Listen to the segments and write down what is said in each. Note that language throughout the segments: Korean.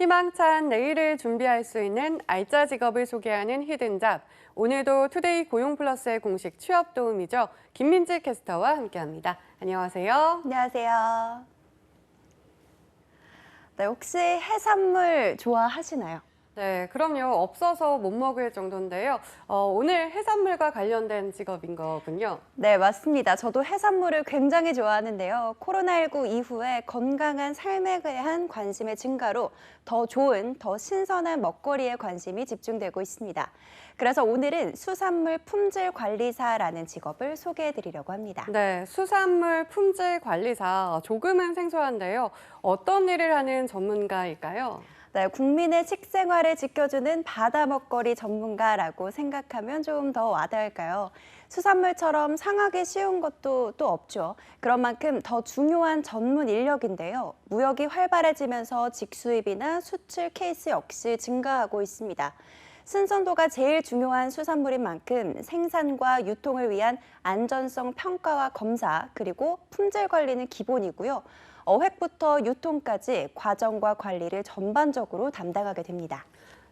희망찬 내일을 준비할 수 있는 알짜 직업을 소개하는 히든잡. 오늘도 투데이 고용플러스의 공식 취업 도우미죠. 김민지 캐스터와 함께합니다. 안녕하세요. 안녕하세요. 네, 혹시 해산물 좋아하시나요? 네, 그럼요. 없어서 못 먹을 정도인데요. 오늘 해산물과 관련된 직업인 거군요. 네, 맞습니다. 저도 해산물을 굉장히 좋아하는데요. 코로나19 이후에 건강한 삶에 대한 관심의 증가로 더 좋은, 더 신선한 먹거리에 관심이 집중되고 있습니다. 그래서 오늘은 수산물 품질 관리사라는 직업을 소개해 드리려고 합니다. 네, 수산물 품질 관리사. 조금은 생소한데요. 어떤 일을 하는 전문가일까요? 네, 국민의 식생활을 지켜주는 바다 먹거리 전문가라고 생각하면 좀 더 와닿을까요? 수산물처럼 상하기 쉬운 것도 또 없죠. 그런 만큼 더 중요한 전문 인력인데요. 무역이 활발해지면서 직수입이나 수출 케이스 역시 증가하고 있습니다. 신선도가 제일 중요한 수산물인 만큼 생산과 유통을 위한 안전성 평가와 검사, 그리고 품질 관리는 기본이고요. 어획부터 유통까지 과정과 관리를 전반적으로 담당하게 됩니다.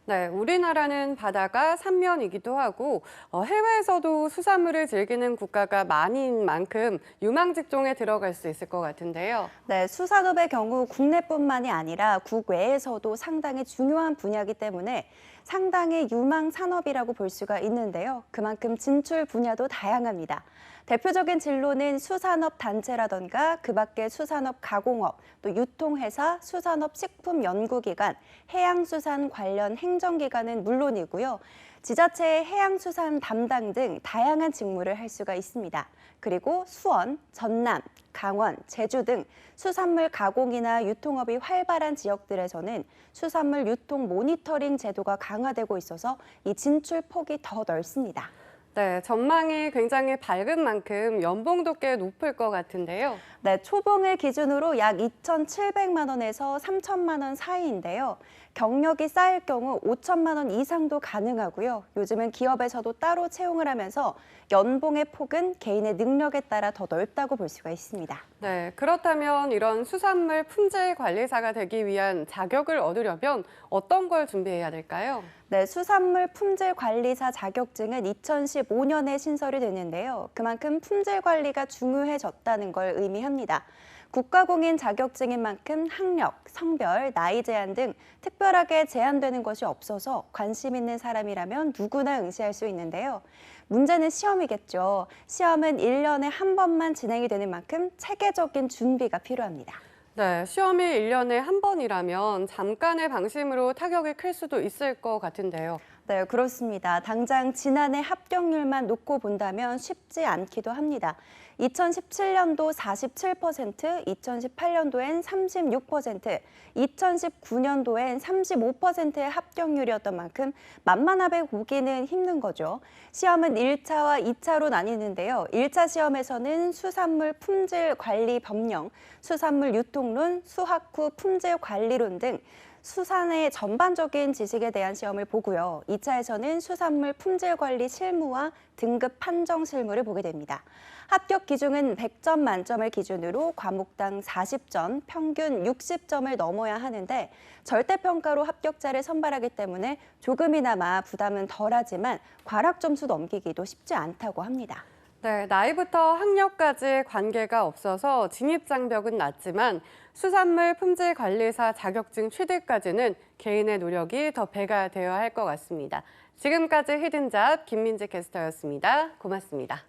네, 우리나라는 바다가 삼면이기도 하고 해외에서도 수산물을 즐기는 국가가 많은 만큼 유망 직종에 들어갈 수 있을 것 같은데요. 네, 수산업의 경우 국내뿐만이 아니라 국외에서도 상당히 중요한 분야이기 때문에 상당히 유망 산업이라고 볼 수가 있는데요. 그만큼 진출 분야도 다양합니다. 대표적인 진로는 수산업 단체라던가 그 밖에 수산업 가공업, 또 유통회사, 수산업 식품연구기관, 해양수산 관련 행정기관은 물론이고요. 지자체의 해양수산 담당 등 다양한 직무를 할 수가 있습니다. 그리고 수원, 전남, 강원, 제주 등 수산물 가공이나 유통업이 활발한 지역들에서는 수산물 유통 모니터링 제도가 강화되고 있어서 이 진출 폭이 더 넓습니다. 네, 전망이 굉장히 밝은 만큼 연봉도 꽤 높을 것 같은데요. 네, 초봉을 기준으로 약 2,700만 원에서 3천만 원 사이인데요. 경력이 쌓일 경우 5천만 원 이상도 가능하고요. 요즘은 기업에서도 따로 채용을 하면서 연봉의 폭은 개인의 능력에 따라 더 넓다고 볼 수가 있습니다. 네, 그렇다면 이런 수산물 품질 관리사가 되기 위한 자격을 얻으려면 어떤 걸 준비해야 될까요? 네, 수산물 품질 관리사 자격증은 2015년에 신설이 됐는데요. 그만큼 품질 관리가 중요해졌다는 걸 의미합니다. 국가공인 자격증인 만큼 학력, 성별, 나이 제한 등 특별하게 제한되는 것이 없어서 관심 있는 사람이라면 누구나 응시할 수 있는데요. 문제는 시험이겠죠. 시험은 1년에 한 번만 진행이 되는 만큼 체계적인 준비가 필요합니다. 네, 시험이 1년에 한 번이라면 잠깐의 방심으로 타격이 클 수도 있을 것 같은데요. 네, 그렇습니다. 당장 지난해 합격률만 놓고 본다면 쉽지 않기도 합니다. 2017년도 47%, 2018년도엔 36%, 2019년도엔 35%의 합격률이었던 만큼 만만하게 보기는 힘든 거죠. 시험은 1차와 2차로 나뉘는데요. 1차 시험에서는 수산물 품질 관리 법령, 수산물 유통론, 수확 후 품질 관리론 등 수산의 전반적인 지식에 대한 시험을 보고요. 2차에서는 수산물 품질 관리 실무와 등급 판정 실무를 보게 됩니다. 합격 기준은 100점 만점을 기준으로 과목당 40점, 평균 60점을 넘어야 하는데 절대평가로 합격자를 선발하기 때문에 조금이나마 부담은 덜하지만 과락 점수 넘기기도 쉽지 않다고 합니다. 네, 나이부터 학력까지 관계가 없어서 진입 장벽은 낮지만 수산물 품질 관리사 자격증 취득까지는 개인의 노력이 더 배가 되어야 할 것 같습니다. 지금까지 히든잡 김민지 캐스터였습니다. 고맙습니다.